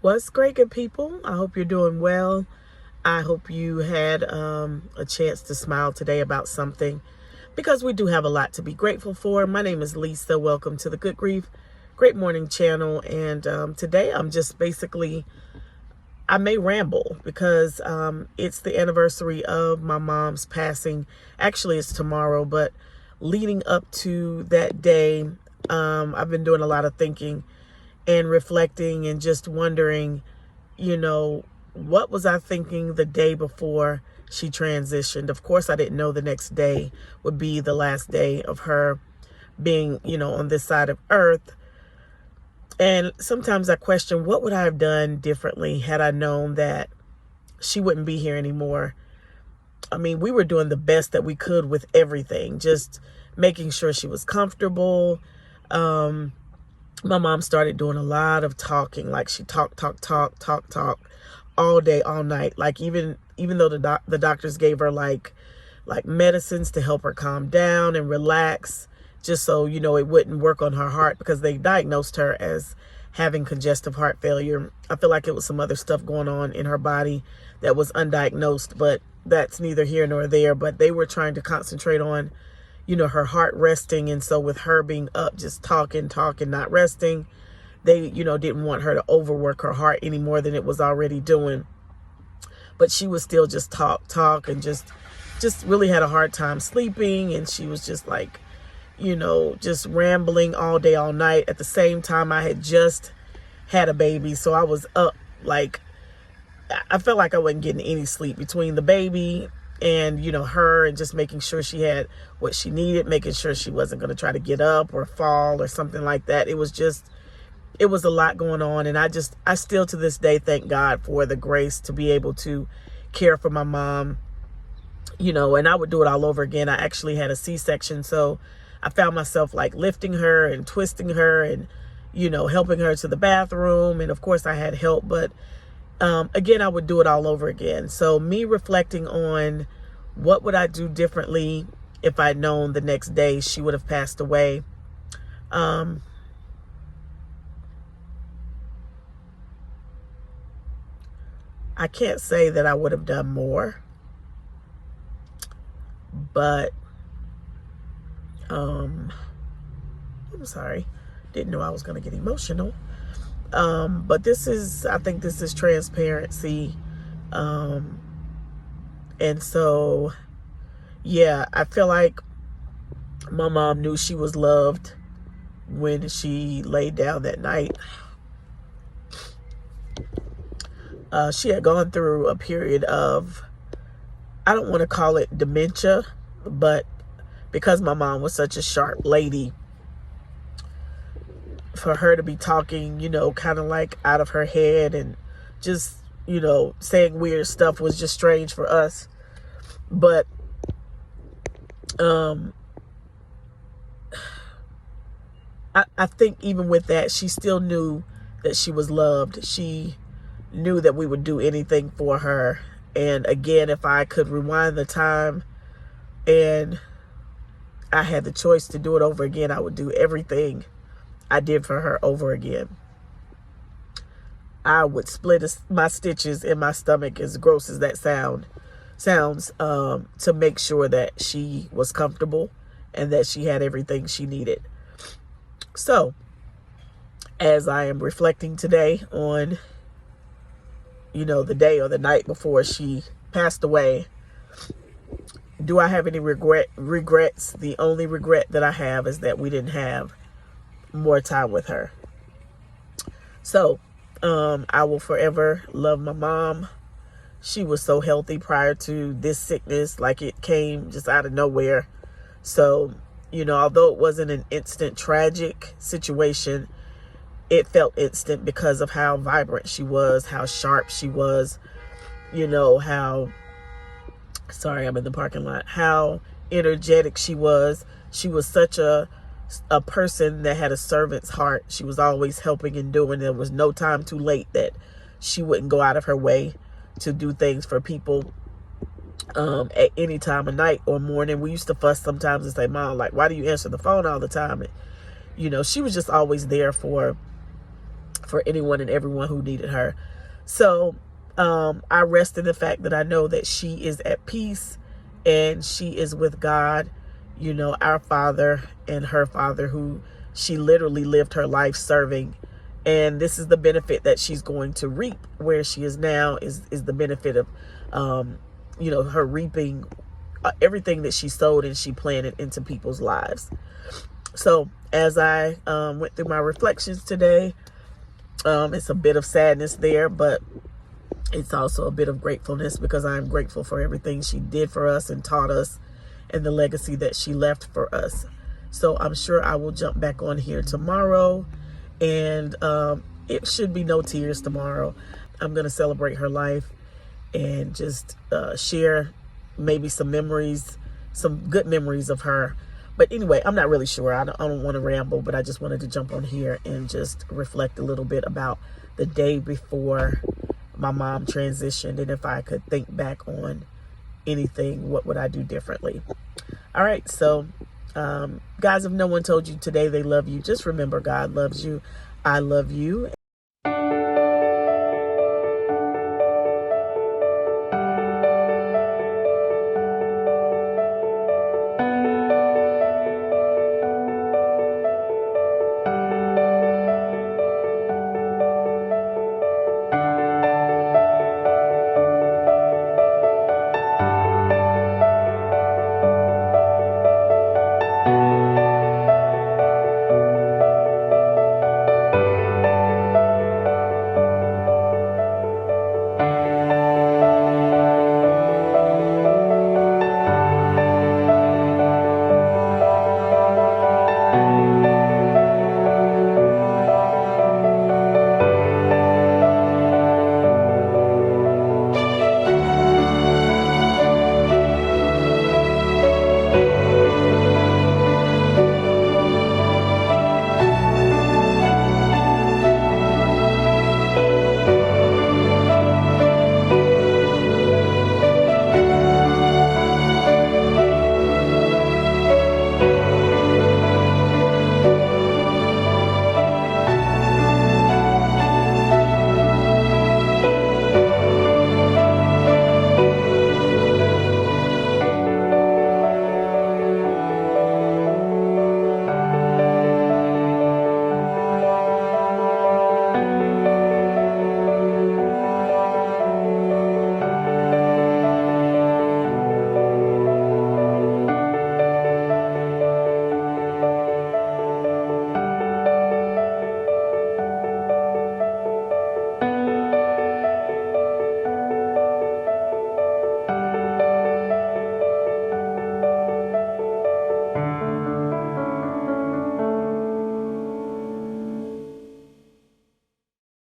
What's great, good people? I hope you're doing well. I hope you had a chance to smile today about something because we do have a lot to be grateful for. My name is Lisa. Welcome to the Good Grief Great Morning channel. And today I'm just basically, I may ramble because it's the anniversary of my mom's passing. Actually, it's tomorrow, but leading up to that day, I've been doing a lot of thinking and reflecting and just wondering, what was I thinking the day before she transitioned? Of course, I didn't know the next day would be the last day of her being, on this side of earth. And sometimes I question, what would I have done differently had I known that she wouldn't be here anymore? I mean, we were doing the best that we could with everything, just making sure she was comfortable. My mom started doing a lot of talking, like she talk all day, all night. Like even though the doctors gave her like medicines to help her calm down and relax, just so, it wouldn't work on her heart, because they diagnosed her as having congestive heart failure. I feel like it was some other stuff going on in her body that was undiagnosed, but that's neither here nor there. But they were trying to concentrate on her heart resting. And so with her being up, just talking, not resting, they, didn't want her to overwork her heart any more than it was already doing. But she was still just talk and just really had a hard time sleeping. And she was just like, just rambling all day, all night. At the same time, I had just had a baby. So I was up, like, I felt like I wasn't getting any sleep between the baby and, her, and just making sure she had what she needed, making sure she wasn't going to try to get up or fall or something like that. It was a lot going on. And I still to this day thank God for the grace to be able to care for my mom, and I would do it all over again. I actually had a C-section. So I found myself like lifting her and twisting her and, helping her to the bathroom. And of course I had help, but again, I would do it all over again. So me reflecting on what would I do differently if I'd known the next day she would have passed away. I can't say that I would have done more, but I'm sorry, didn't know I was going to get emotional. But I think this is transparency. And so, yeah, I feel like my mom knew she was loved when she laid down that night. She had gone through a period of, I don't want to call it dementia, but because my mom was such a sharp lady, for her to be talking, kind of like out of her head and just, saying weird stuff was just strange for us. But, I think even with that, she still knew that she was loved. She knew that we would do anything for her. And again, if I could rewind the time and I had the choice to do it over again, I would do everything I did for her over again. I would split my stitches in my stomach, as gross as that sounds, to make sure that she was comfortable and that she had everything she needed. So, as I am reflecting today on, the day or the night before she passed away, do I have any regrets? The only regret that I have is that we didn't have more time with her. So, I will forever love my mom. She was so healthy prior to this sickness, like it came just out of nowhere. So, although it wasn't an instant tragic situation, it felt instant because of how vibrant she was, how sharp she was, sorry, I'm in the parking lot, how energetic she was. She was such a person that had a servant's heart. She was always helping and doing. There was no time too late that she wouldn't go out of her way to do things for people at any time of night or morning. We used to fuss sometimes and say, Mom, like, why do you answer the phone all the time? And, she was just always there for for anyone and everyone who needed her. So I rest in the fact that I know that she is at peace and she is with God, you know, our Father and her Father, who she literally lived her life serving. And this is the benefit that she's going to reap. Where she is now is the benefit of, you know, her reaping everything that she sowed and she planted into people's lives. So as I went through my reflections today, it's a bit of sadness there, but it's also a bit of gratefulness, because I'm grateful for everything she did for us and taught us, and the legacy that she left for us. So I'm sure I will jump back on here tomorrow, and it should be no tears tomorrow. I'm going to celebrate her life and just share maybe some memories, some good memories of her. But anyway, I'm not really sure. I don't want to ramble, but I just wanted to jump on here and just reflect a little bit about the day before my mom transitioned, and if I could think back on anything, what would I do differently? All right, so guys, if no one told you today they love you, just remember God loves you. I love you.